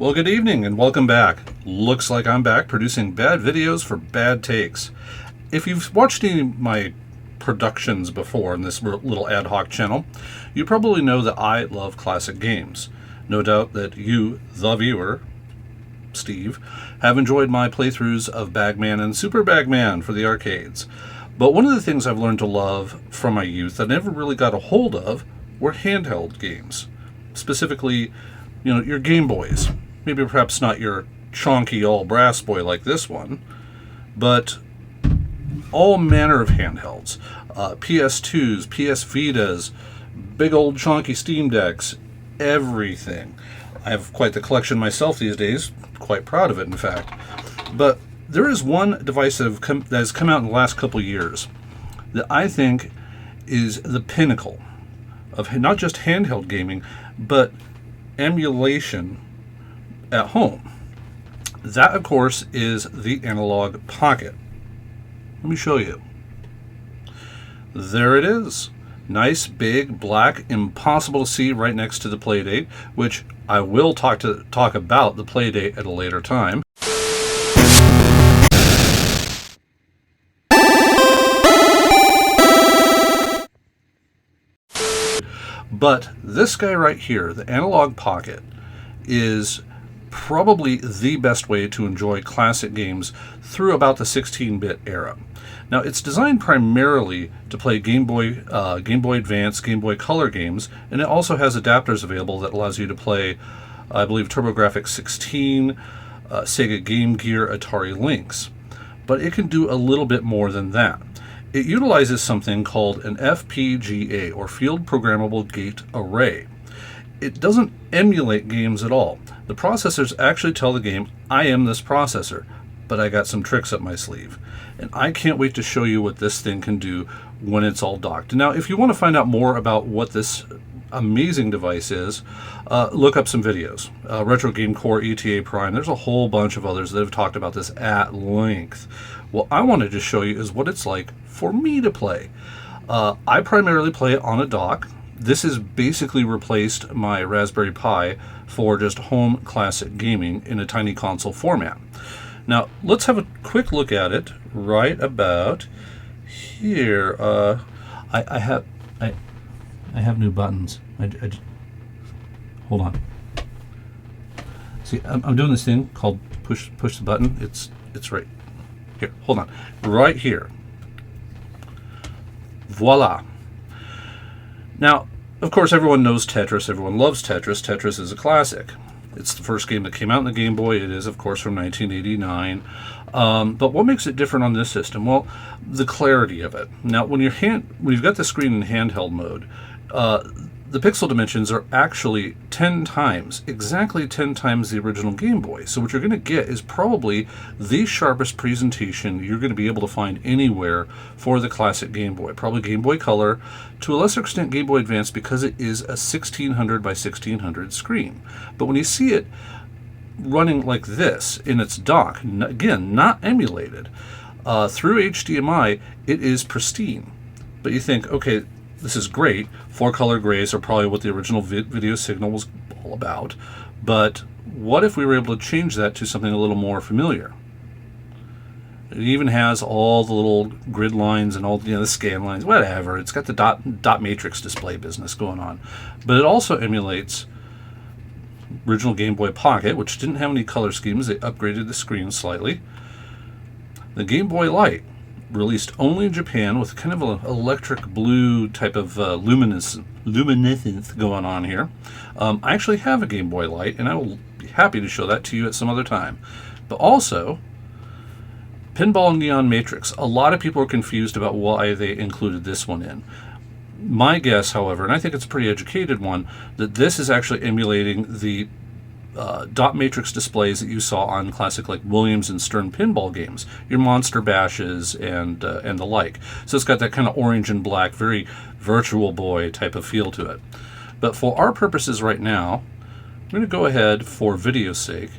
Well, good evening and welcome back. Looks like I'm back producing bad videos for bad takes. If you've watched any of my productions before in this little ad hoc channel, you probably know that I love classic games. No doubt that you, the viewer, Steve, have enjoyed my playthroughs of Bagman and Super Bagman for the arcades. But one of the things I've learned to love from my youth that I never really got a hold of were handheld games. Specifically, your Game Boys. Maybe perhaps not your chonky all brass boy like this one, but all manner of handhelds. PS2s, PS Vitas, big old chonky Steam Decks, everything. I have quite the collection myself these days, quite proud of it in fact. But there is one device that has come out in the last couple years that I think is the pinnacle of not just handheld gaming, but emulation at home. That, of course, is the Analogue Pocket. Let me show you. There it is. Nice, big, black, impossible to see right next to the Playdate, which I will talk about the Playdate at a later time. But this guy right here, the Analogue Pocket, is probably the best way to enjoy classic games through about the 16-bit era. Now, it's designed primarily to play Game Boy Advance, Game Boy Color games, and it also has adapters available that allows you to play, I believe, TurboGrafx 16, Sega Game Gear, Atari Lynx. But it can do a little bit more than that. It utilizes something called an FPGA, or Field Programmable Gate Array. It doesn't emulate games at all. The processors actually tell the game, I am this processor, but I got some tricks up my sleeve. And I can't wait to show you what this thing can do when it's all docked. Now, if you want to find out more about what this amazing device is, look up some videos. Retro Game Core, ETA Prime, there's a whole bunch of others that have talked about this at length. What I wanted to show you is what it's like for me to play. I primarily play it on a dock. This has basically replaced my Raspberry Pi for just home classic gaming in a tiny console format. Now, let's have a quick look at it right about here. I have new buttons. Hold on. See, I'm doing this thing called push the button. It's right here. Hold on. Right here. Voila. Now, of course, everyone knows Tetris. Everyone loves Tetris. Tetris is a classic. It's the first game that came out in the Game Boy. It is, of course, from 1989. But what makes it different on this system? Well, the clarity of it. Now, when you've got the screen in handheld mode, the pixel dimensions are actually 10 times, exactly 10 times the original Game Boy. So what you're going to get is probably the sharpest presentation you're going to be able to find anywhere for the classic Game Boy. Probably Game Boy Color, to a lesser extent Game Boy Advance, because it is a 1600 by 1600 screen. But when you see it running like this in its dock, again, not emulated, through HDMI, it is pristine. But you think, okay, this is great. 4-color grays are probably what the original video signal was all about. But what if we were able to change that to something a little more familiar? It even has all the little grid lines and all the scan lines, whatever. It's got the dot matrix display business going on. But it also emulates original Game Boy Pocket, which didn't have any color schemes. They upgraded the screen slightly. The Game Boy Light, released only in Japan, with kind of an electric blue type of luminescence going on here. I actually have a Game Boy Light, and I will be happy to show that to you at some other time. But also, Pinball and Neon Matrix. A lot of people are confused about why they included this one in. My guess, however, and I think it's a pretty educated one, that this is actually emulating the dot matrix displays that you saw on classic like Williams and Stern pinball games, your Monster Bashes and the like. So it's got that kind of orange and black, very Virtual Boy type of feel to it. But for our purposes right now, I'm going to go ahead, for video's sake,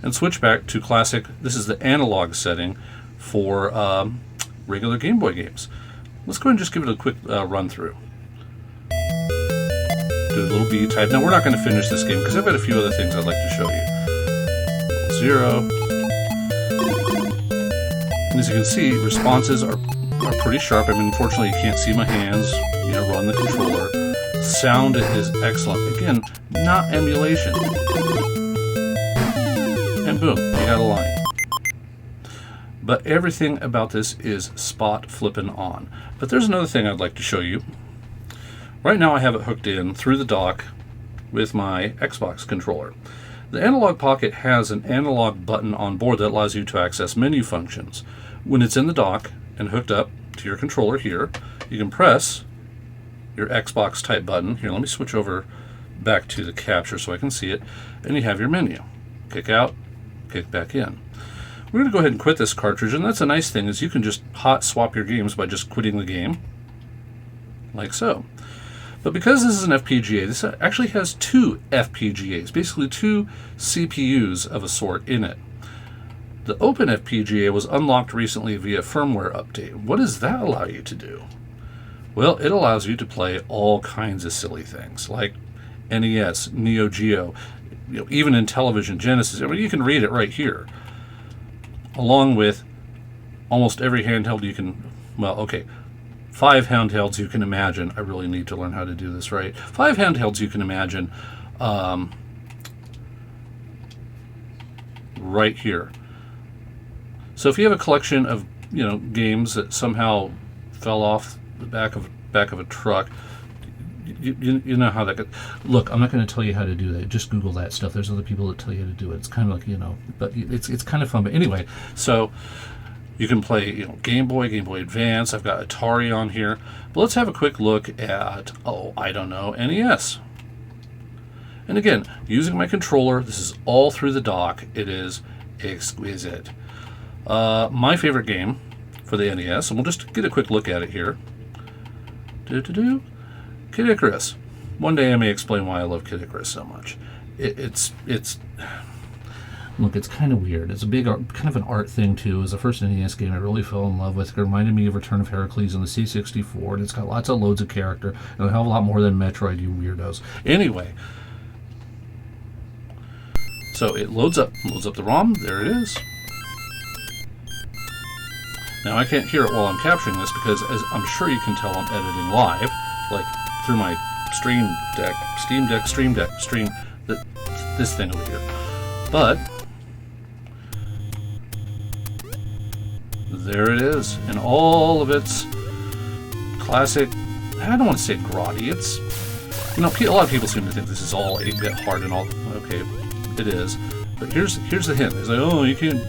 and switch back to classic. This is the analog setting for regular Game Boy games. Let's go ahead and just give it a quick run through. Do a little B type. Now, we're not going to finish this game because I've got a few other things I'd like to show you. 0. And as you can see, responses are pretty sharp. I mean, unfortunately, you can't see my hands, run the controller. Sound is excellent. Again, not emulation. And boom, you got a line. But everything about this is spot flipping on. But there's another thing I'd like to show you. Right now I have it hooked in through the dock with my Xbox controller. The Analogue Pocket has an analog button on board that allows you to access menu functions. When it's in the dock and hooked up to your controller here, you can press your Xbox type button. Here, let me switch over back to the capture so I can see it. And you have your menu. Kick out, kick back in. We're going to go ahead and quit this cartridge, and that's a nice thing, is you can just hot swap your games by just quitting the game, like so. But because this is an FPGA, this actually has two FPGAs, basically two CPUs of a sort in it. The Open FPGA was unlocked recently via firmware update. What does that allow you to do? Well, it allows you to play all kinds of silly things, like NES, Neo Geo, even Intellivision, Genesis. I mean, you can read it right here. Along with almost every handheld you can, 5 handhelds you can imagine. I really need to learn how to do this right. 5 handhelds you can imagine right here. So if you have a collection of games that somehow fell off the back of a truck, you know how that goes. Look, I'm not going to tell you how to do that. Just Google that stuff. There's other people that tell you how to do it. It's kind of like, but it's kind of fun. But anyway, so you can play, Game Boy Advance. I've got Atari on here. But let's have a quick look at, NES. And again, using my controller, this is all through the dock. It is exquisite. My favorite game for the NES, and we'll just get a quick look at it here. Kid Icarus. One day I may explain why I love Kid Icarus so much. It's look, it's kind of weird. It's a big kind of an art thing too. It was the first NES game I really fell in love with. It reminded me of Return of Heracles on the C64, and it's got lots of loads of character and a hell of a lot more than Metroid, you weirdos. Anyway, so it loads up the ROM. There it is. Now I can't hear it while I'm capturing this because, as I'm sure you can tell, I'm editing live, like through my Steam Deck, this thing over here. But there it is, in all of its classic. I don't want to say grotty. It's a lot of people seem to think this is all 8-bit hard and all. Okay, it is. But here's the hint. It's like, oh, you can't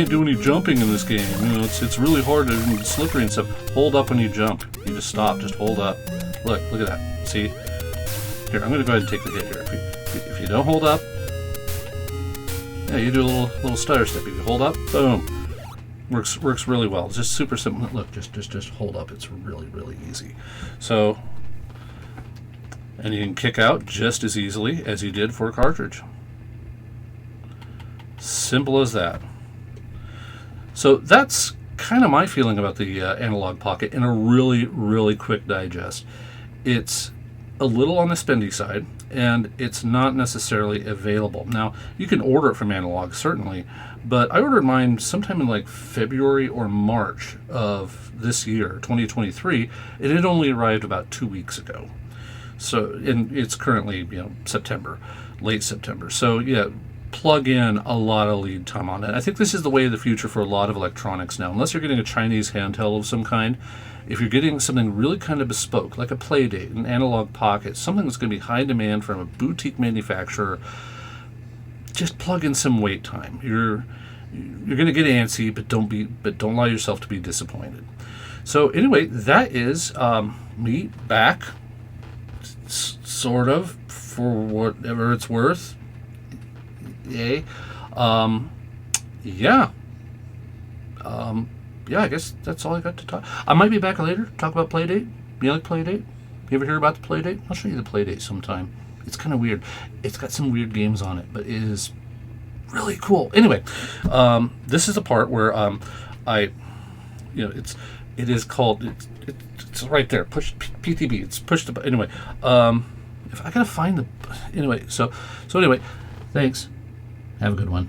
do any jumping in this game. It's really hard and slippery and stuff. Hold up when you jump. You just stop. Just hold up. Look at that. See? Here, I'm going to go ahead and take the hit here. If you don't hold up, yeah, you do a little stutter step. If you hold up, boom. Works really well. It's just super simple. Look, just hold up. It's really, really easy. So, and you can kick out just as easily as you did for a cartridge. Simple as that. So that's kind of my feeling about the Analogue Pocket in a really, really quick digest. It's a little on the spendy side, and it's not necessarily available. Now, you can order it from Analogue, certainly, but I ordered mine sometime in like February or March of this year, 2023, and it only arrived about 2 weeks ago. So, and it's currently, September, late September. So, yeah, plug in a lot of lead time on it. I think this is the way of the future for a lot of electronics now. Unless you're getting a Chinese handheld of some kind, if you're getting something really kind of bespoke, like a Playdate, an Analogue Pocket, something that's going to be high demand from a boutique manufacturer, just plug in some wait time. You're going to get antsy, but don't allow yourself to be disappointed. So anyway, that is me back, sort of, for whatever it's worth. Yay. Yeah, I guess that's all I got to talk. I might be back later, talk about Playdate. You like Playdate? You ever hear about the Playdate? I'll show you the Playdate sometime. It's kind of weird. It's got some weird games on it, but it is really cool. Anyway, this is the part where it is called, it's right there, push PTB. It's pushed the, anyway, if I gotta find the, anyway, so anyway, thanks. Have a good one.